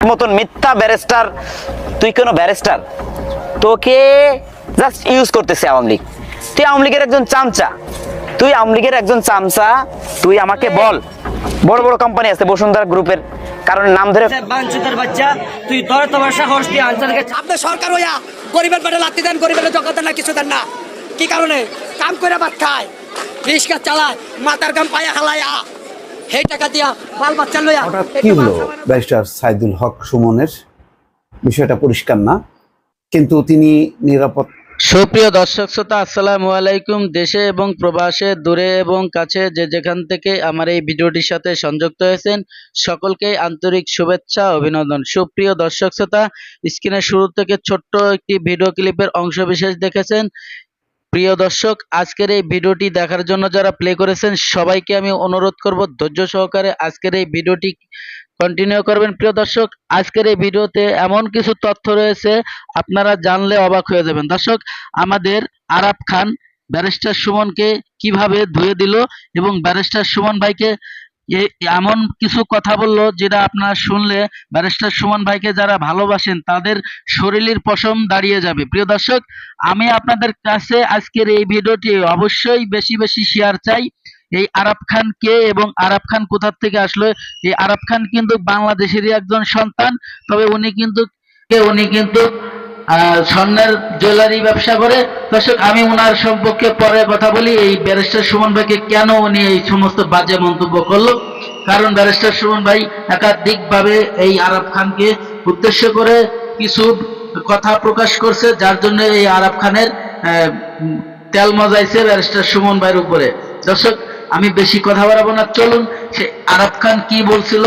মতন মিথ্যা ব্যারিস্টার, তুই কোনো ব্যারিস্টার? তোকে জাস্ট ইউজ করতেছে আওয়ামী লীগ। তুই আওয়ামী লীগের একজন চামচা, তুই আওয়ামী লীগের একজন চামচা। তুই আমাকে বল, বড় বড় কোম্পানি আছে বসুন্ধরা গ্রুপের, কারণ নাম ধরে বাঞ্চুতের বাচ্চা, তুই ধরে তোমার সাহস দিয়ে আনসারকে আপনি সরকার হইয়া গরিবের পেটে লাত্তি দেন, গরিবের জগৎ দেন না, কিছু দেন না। কি কারণে? কাম করে ভাত খায়, রিক্সা চালায়, মাথার গাম পায়া হালায়া, সেই টাকা দিয়া বাল বাচ্চা লইয়া। হঠাৎ কি হলো ব্যারিস্টার সাইদুল হক সুমনের? বিষয়টা পরিষ্কার না, কিন্তু তিনি নিরাপদ। সুপ্রিয় দর্শক শ্রোতা, আসসালামু আলাইকুম। দেশে এবং প্রবাসে, দূরে এবং কাছে যে যেখান থেকে আমার এই ভিডিওটির সাথে সংযুক্ত হয়েছেন, সকলকে আন্তরিক শুভেচ্ছা, অভিনন্দন। সুপ্রিয় দর্শক শ্রোতা, স্ক্রিনের শুরু থেকে ছোট্ট একটি ভিডিও ক্লিপের অংশ বিশেষ দেখেছেন। প্রিয় দর্শক, আজকের এই ভিডিওটি দেখার জন্য যারা প্লে করেছেন সবাইকে আমি অনুরোধ করব ধৈর্য সহকারে আজকের এই ভিডিওটি কন্টিনিউ করবেন। প্রিয় দর্শক, আজকের এই ভিডিওতে এমন কিছু তথ্য রয়েছে আপনারা জানলে অবাক হয়ে যাবেন। দর্শক, আমাদের আরাফ খান ব্যারিস্টার সুমনকে কিভাবে ধুয়ে দিল এবং ব্যারিস্টার সুমন ভাইকে এমন কিছু কথা বলল যেটা আপনারা শুনলে ব্যারিস্টার সুমন ভাইকে যারা ভালোবাসেন তাদের শরীরের পশম দাঁড়িয়ে যাবে। প্রিয় দর্শক, আমি আপনাদের কাছে আজকের এই ভিডিওটি অবশ্যই বেশি বেশি শেয়ার চাই। এই আরাফ খান কে এবং আরাফ খান কোথা থেকে আসলো? এই আরাফ খান কিন্তু বাংলাদেশেরই একজন সন্তান, তবে উনি কিন্তু স্বর্ণের জুয়েলারি ব্যবসা করে। দর্শক, আমি ওনার সম্পর্কে পরে কথা বলি। এই ব্যারিস্টার সুমন ভাইকে কেন উনি এই সমস্ত বাজে মন্তব্য করলো, কারণ ব্যারিস্টার সুমন ভাই একাধিকভাবে এই আরাফ খানকে উদ্দেশ্য করে কিছু কথা প্রকাশ করছে, যার জন্য এই আরাফ খানের তেল মজাইছে ব্যারিস্টার সুমন ভাইয়ের উপরে। দর্শক, আমি বেশি কথা বাড়াবো না, চলুন সে আরাফ খান কি বলছিল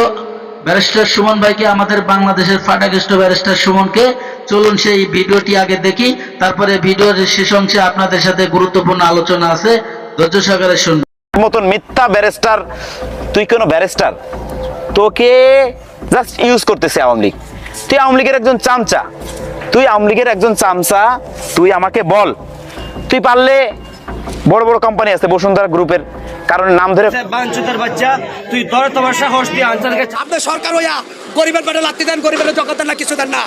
ব্যারিস্টার সুমন ভাইকে, আমাদের বাংলাদেশের ফাটাকেষ্ট ব্যারিস্টার সুমনকে। চলুন সেই ভিডিওটি আগে দেখি, তারপরে ভিডিওর শেষ অংশে আপনাদের সাথে গুরুত্বপূর্ণ আলোচনা আছে, ধৈর্য সহকারে শুনুন। মতন মিথ্যা ব্যারিস্টার, তুই কোনো ব্যারিস্টার? তোকে জাস্ট ইউজ করতেছে আওয়ামী লীগ। তুই আওয়ামী লীগের একজন চামচা, তুই আওয়ামী লীগের একজন চামচা। তুই আমাকে বল, তুই পারলে বড় বড় কোম্পানি আছে বসুন্ধরা গ্রুপের, কারণ নাম ধরে বাঞ্চুতের বাচ্চা, তুই ধরে তোমার সাহস দিয়ে আনসারকে আপনি সরকার হইয়া গরিবের পেটে লাত্তি দেন, গরিবের জগৎ দেন না, কিছু দেন না।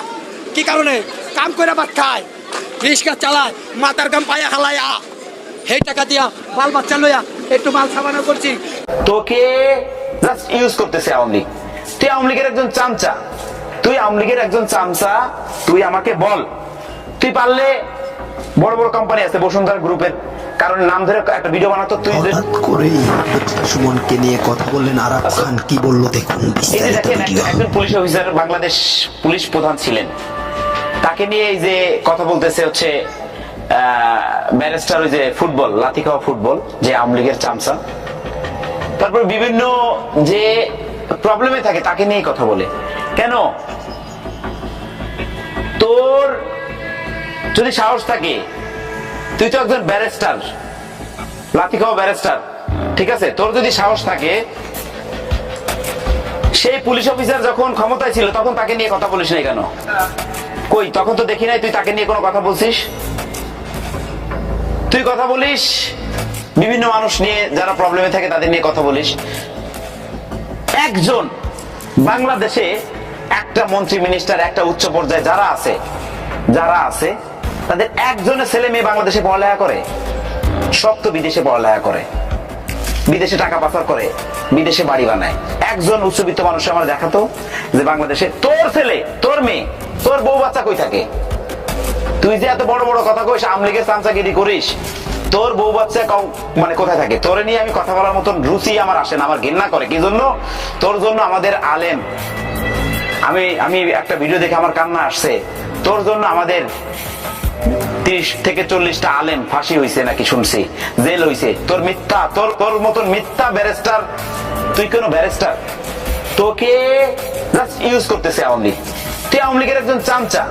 কি কারণে? কাম করে ভাত খায়, রিক্সা চালায়, মাথার গাম পায়া হালায়া, সেই টাকা দিয়া বাল বাচ্চা লইয়া একটু মাল সাবানো করছি। তোকে জাস্ট ইউজ করতেছে আওয়ামী লীগ। তুই আওয়ামী লীগের একজন চামচা, তুই আওয়ামী লীগের একজন চামচা। তুই আমাকে বল, তুই পারলে বড় বড় কোম্পানি আছে বসুন্ধরা গ্রুপের, কারণ নাম ধরে একটা ভিডিও বানাতো। তুই হঠাৎ করেই সুমনকে নিয়ে কথা বললেন আরাফ খান, কি বললো দেখুন এই যে বিস্তারিত দেখেন, ভিডিও। একজন পুলিশ অফিসার, বাংলাদেশ পুলিশ প্রধান ছিলেন, তাকে নিয়ে এই যে কথা বলতেছে হচ্ছে ব্যারিস্টার, ওই যে ফুটবল, লাথি খাওয়া ফুটবল, যে আওয়ামী লীগের চামচা। তারপর বিভিন্ন যে প্রবলেমে থাকে তাকে নিয়ে কথা বলে। কেন? তোর যদি সাহস থাকে, তুই তো একজন ব্যারিস্টার, লাথি খাওয়া ব্যারিস্টার, ঠিক আছে? তোর যদি সাহস থাকে, সেই পুলিশ অফিসার যখন ক্ষমতায় ছিল তখন তাকে নিয়ে কথা বলিস নাই কেন? কই, তখন তো দেখি নাই তুই তাকে নিয়ে কোনো কথা বলছিস। তুই কথা বলিস বিভিন্ন মানুষ নিয়ে, যারা প্রবলেমে থাকে তাদের নিয়ে কথা বলিস। একজন বাংলাদেশে একটা মন্ত্রী, মিনিস্টার, একটা উচ্চ পর্যায়ে যারা আছে তাদের একজনের ছেলে মেয়ে বাংলাদেশে পড়ালেখা করে? সব তো বিদেশে পড়ালেখা করে, বিদেশে টাকা পাচার করে, বিদেশে বাড়ি বানায়। একজন উচ্চবিত্ত মানুষ আমার দেখাতো যে বাংলাদেশে তোর ছেলে, তোর মেয়ে, তোর বউ বাচ্চা কই থাকে? তুই যে এত বড় বড় কথা কইস, আওয়ামী লীগের চামচাগিরি করিস, তোর বউ বাচ্চা মানে কোথায় থাকে? তোরে নিয়ে আমি কথা বলার মতন রুচি আমার আসে না, আমার ঘৃণা করে। কি জন্য? তোর জন্য আমাদের আলেম, আমি একটা ভিডিও দেখে আমার কান্না আসছে। তোর জন্য আমাদের 30 থেকে 40টা আলেম ফাঁসি হয়েছে নাকি শুনছি, জেল হয়েছে। তোর মিথ্যা, তোর মতন মিথ্যা ব্যারিস্টার, তুই কোনো ব্যারিস্টার? তোকে জাস্ট ইউজ করতেছে আওয়ামী লীগ। তুই আওয়ামী লীগের একজন চামচা,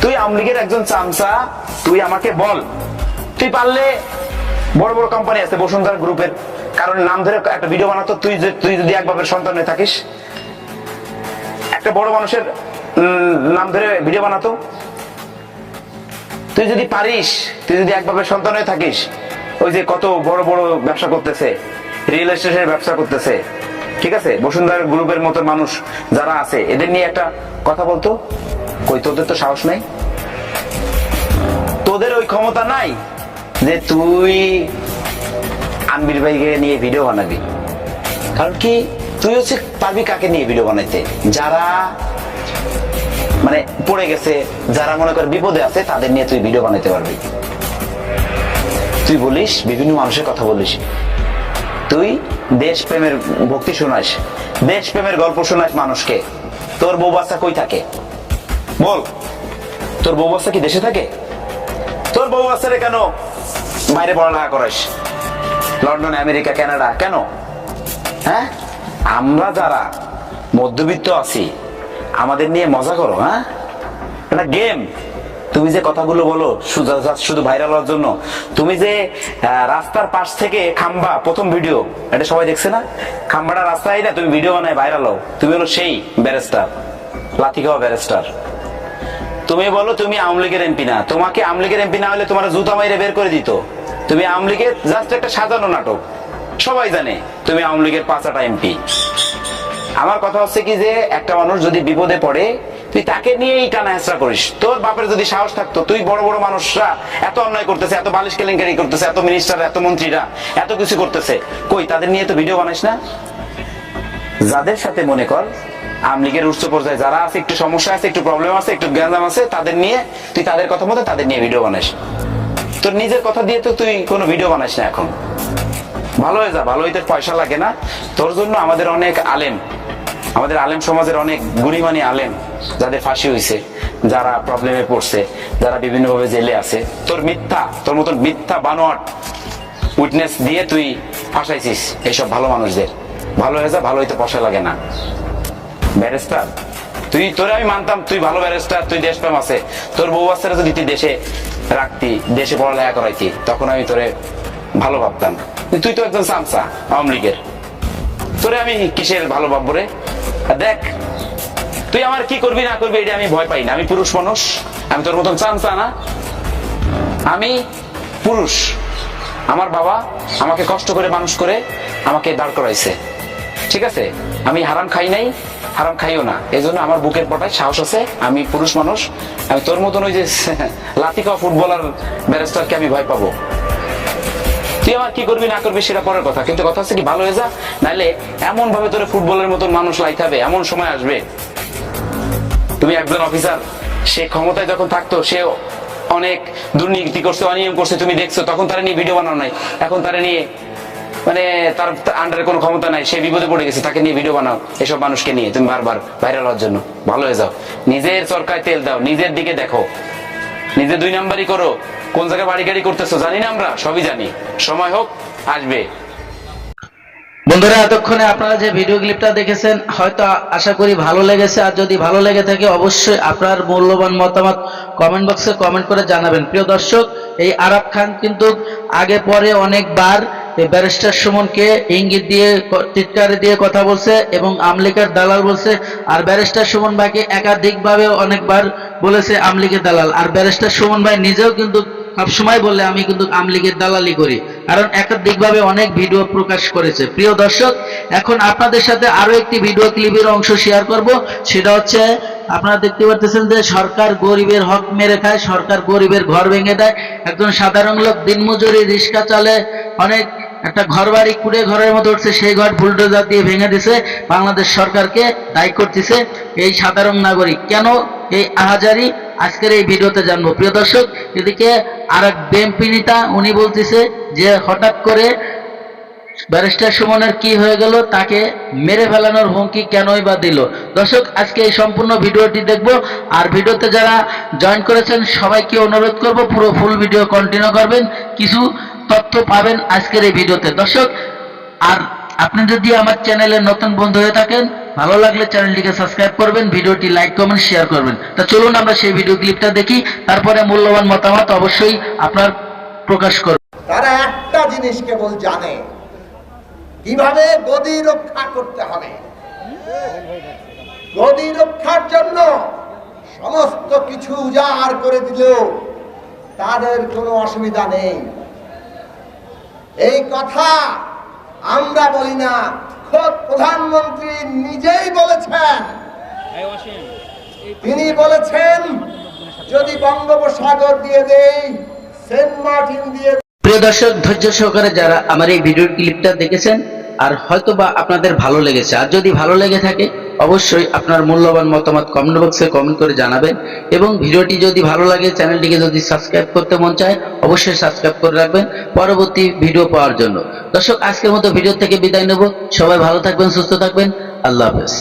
তুই আওয়ামী লীগের একজন চামচা। তুই আমাকে বল, তুই পারলে বড় বড় কোম্পানি আছে বসুন্ধরা গ্রুপের, কারণ নাম ধরে একটা ভিডিও বানাতো। তুই যদি এক বাপের সন্তান হয়ে থাকিস, একটা বড় মানুষের নাম ধরে ভিডিও বানাতো। তুই যদি পারিস, তুই যদি এক বাপের সন্তান হয়ে থাকিস, ওই যে কত বড় বড় ব্যবসা করতেছে, রিয়েল এস্টেটের ব্যবসা করতেছে, ঠিক আছে? বসুন্ধরা গ্রুপের মতো মানুষ যারা আছে, এদের নিয়ে একটা কথা বলতো, কই তোদের তো সাহস নাই, তোদের ওই ক্ষমতা নাই যে তুই আনবির ভাইকে নিয়ে ভিডিও বানাবি। কারণ কি, তুই হচ্ছে পারবি কাকে নিয়ে ভিডিও বানাইতে? যারা মানে পড়ে গেছে, যারা মনে কর বিপদে আছে, তাদের নিয়ে তুই ভিডিও বানাইতে পারবি। তুই বলিস, বিভিন্ন মানুষের কথা বলিস, তুই দেশপ্রেমের ভক্তি শোনাস, দেশপ্রেমের গল্প শোনাস মানুষকে। তোর বউ বাচ্চা কই থাকে বল? তোর বউ বাচ্চা কি দেশে থাকে? তোর বউ বাচ্চারে কেন বাইরে পড়ালেখা করাস, লন্ডন, আমেরিকা, কানাডা? কেন? হ্যাঁ, আমরা যারা মধ্যবিত্ত আছি আমাদের নিয়ে মজা করো? হ্যাঁ, এটা গেম। তুমি যে কথাগুলো বলো শুধু ভাইরাল হওয়ার জন্য, তুমি যে রাস্তার পাশ থেকে খাম্বা প্রথম ভিডিও, এটা সবাই দেখছে না? খাম্বাটা রাস্তায় না, তুমি ভিডিও বানায় ভাইরাল হও। তুমি হলো সেই ব্যারিস্টার, লাথি খাওয়া ব্যারিস্টার। তুমি বলো তুমি আওয়ামী লীগের এমপি না, তোমাকে আওয়ামী লীগের এমপি না হলে তোমার জুতা মাইরে বের করে দিত। তুমি আওয়ামী লীগের জাস্ট একটা সাজানো নাটক, সবাই জানে তুমি আওয়ামী লীগের 5টা এমপি। আমার কথা হচ্ছে কি, যে একটা মানুষ যদি বিপদে পড়ে তুই তাকে নিয়েই টানা হেঁচড়া করিস। তোর বাপের যদি সাহস থাকতো, তুই বড় বড় মানুষরা এত অন্যায় করতেছে, এত বালিশ কেলেঙ্কারি করতেছে, এত মিনিস্টার, এত মন্ত্রীরা এত কিছু করতেছে, কই তাদের নিয়ে তো ভিডিও বানাইস না? যাদের সাথে মনে কর আওয়ামী লীগের উচ্চ পর্যায়ে যারা আছে, একটু সমস্যা আছে, একটু প্রবলেম আছে, একটু গ্যাঞ্জাম আছে, তাদের নিয়ে তুই তাদের কথা মতো তাদের নিয়ে ভিডিও বানাইস। তোর নিজের কথা দিয়ে তো তুই কোনো ভিডিও বানাইস না। এখন ভালো হয়ে যা, ভালো হইতে পয়সা লাগে না। তোর জন্য আমাদের অনেক আলেম, আমাদের আলেম সমাজের অনেক গুণীমানী আলেম যাদের ফাঁসি হয়েছে, যারা প্রবলেমে পড়ছে, যারা বিভিন্নভাবে জেলে আছে, তোর মতন মিথ্যা বানোয়াট উইটনেস দিয়ে তুই ফাঁসাইছিস এইসব ভালো মানুষদের। ভালো হয়ে যা, ভালো হইতে পয়সা লাগে না। ব্যারিস্টার তোরে আমি মানতাম, তুই ভালো ব্যারিস্টার, তুই দেশপ্রেম আছে, তোর বউ বাচ্চারা যদি তুই দেশে রাখতি, দেশে পড়ালেখা করাইতি, তখন আমি তোরে ভালো ভাবতাম। তুই তো একজন চামচা আওয়ামী লীগের, তোরে আমি কিসের ভালো ভাববো রে? দেখ তুই আমার কি করবি না করবি এটা আমি ভয় পাই না। আমি পুরুষ মানুষ, আমি তোর মতন চামচা না, আমি পুরুষ। আমার বাবা আমাকে কষ্ট করে মানুষ করে আমাকে দাঁড় করাইছে, ঠিক আছে? আমি হারাম খাই নাই, হারাম খাইও না, এই জন্য আমার বুকের পটায় সাহস আছে। আমি পুরুষ মানুষ, আমি তোর মতন ওই যে লাথি খাওয়া ফুটবলার ব্যারিস্টারকে আমি ভয় পাবো? তুই আমার কি করবি না করবি সেটা পরের কথা, কিন্তু কথা হচ্ছে কি, ভালো হয়ে যা, নাহলে এমন ভাবে তোর ফুটবলের মতন মানুষ লাইতাবে, এমন সময় আসবে। তুমি একজন অফিসার, সে ক্ষমতায় যখন থাকতো সে অনেক দুর্নীতি করছে, অনিয়ম করছে, তুমি দেখছো, তখন তারা নিয়ে ভিডিও বানাও নাই। এখন তারা নিয়ে মানে তার আন্ডারে কোনো ক্ষমতা নাই, সে বিপদে পড়ে গেছে, তাকে নিয়ে ভিডিও বানাও। এসব মানুষকে নিয়ে তুমি বারবার ভাইরাল হওয়ার জন্য। ভালো হয়ে যাও, নিজের চরকায় তেল দাও, নিজের দিকে দেখো, নিজে 2 নাম্বারই করো। কোন জায়গায় বাড়ি গাড়ি করতেছো জানি না, আমরা সবই জানি। সময় হোক, আসবে। বন্ধুরা, এতক্ষণে আপনারা যে ভিডিও ক্লিপটা দেখেছেন হয়তো আশা করি ভালো লেগেছে। আর যদি ভালো লেগে থাকে অবশ্যই আপনার মূল্যবান মতামত কমেন্ট বক্সে কমেন্ট করে জানাবেন। প্রিয় দর্শক, এই আরাফ খান কিন্তু আগে পরে অনেকবার ব্যারিস্টার সুমনকে ইঙ্গিত দিয়ে, চিৎকারে দিয়ে কথা বলছে এবং আমলিকের দালাল বলছে। আর ব্যারিস্টার সুমন ভাইকে একাধিকভাবে অনেকবার বলেছে আমলিকের দালাল। আর ব্যারিস্টার সুমন ভাই নিজেও কিন্তু সবসময় বলে আমি কিন্তু আওয়ামী লীগের দালালি করি, কারণ একাধিকভাবে অনেক ভিডিও প্রকাশ করেছে। প্রিয় দর্শক, এখন আপনাদের সাথে আরো একটি ভিডিও ক্লিপের অংশ শেয়ার করব। সেটা হচ্ছে, আপনারা দেখতে পাচ্ছেন যে সরকার গরিবের হক মেরে খায়, সরকার গরিবের ঘর ভেঙে দেয়। একজন সাধারণ লোক দিনমজুরি রিক্সা চালে, অনেক একটা ঘর বাড়ি কুড়ে ঘরের মতো উঠছে, সেই ঘর বুলডোজার দিয়ে ভেঙে দিছে। বাংলাদেশ সরকারকে দায়ী করতেছে এই সাধারণ নাগরিক। কেন এই আহাজারি, আজকের এই ভিডিওতে জানবো। প্রিয় দর্শক, এদিকে আর এক বিএনপি নেতা উনি বলতেছে যে হঠাৎ করে ব্যারিস্টার সুমনের কি হয়ে গেল, তাকে মেরে ফেলানোর হুমকি কেনই বা দিল। দর্শক, আজকে এই সম্পূর্ণ ভিডিওটি দেখবো। আর ভিডিওতে যারা জয়েন করেছেন সবাইকে অনুরোধ করব পুরো ফুল ভিডিও কন্টিনিউ করবেন, কিছু তথ্য পাবেন আজকের এই ভিডিওতে। দর্শক, আর আপনি যদি আমার চ্যানেলের নতুন বন্ধু হয়ে থাকেন, ভালো লাগলে চ্যানেলটিকে সাবস্ক্রাইব করবেন, ভিডিওটি লাইক কমেন্ট শেয়ার করবেন। তা চলুন আমরা সেই ভিডিও ক্লিপটা দেখি, তারপরে মূল্যবান মতামত অবশ্যই আপনার প্রকাশ করবেন। তারা একটা জিনিস কেবল জানে, কিভাবে গদি রক্ষা করতে হবে। গদি রক্ষার জন্য সমস্ত কিছু উজাড় করে দিলেও তাদের কোনো অসুবিধা নেই। এই কথা আমরা বলি না, খোদ প্রধানমন্ত্রী নিজেই বলেছেন তিনি বলেছেন যদি বঙ্গোপসাগর দিয়ে দেই, সেন্ট মার্টিন দিয়ে প্রিয় দর্শক, ধৈর্য সহকারে যারা আমার এই ভিডিও ক্লিপটা দেখেছেন, আর হয়তোবা আপনাদের ভালো লেগেছে, আর যদি ভালো লেগে থাকে অবশ্যই আপনার মূল্যবান মতামত কমেন্ট বক্সে কমেন্ট করে জানাবেন। এবং ভিডিওটি যদি ভালো লাগে, চ্যানেলটিকে যদি সাবস্ক্রাইব করতে মন চায় অবশ্যই সাবস্ক্রাইব করে রাখবেন পরবর্তী ভিডিও পাওয়ার জন্য। দর্শক, আজকের মতো ভিডিও থেকে বিদায় নেব। সবাই ভালো থাকবেন, সুস্থ থাকবেন। আল্লাহ হাফেজ।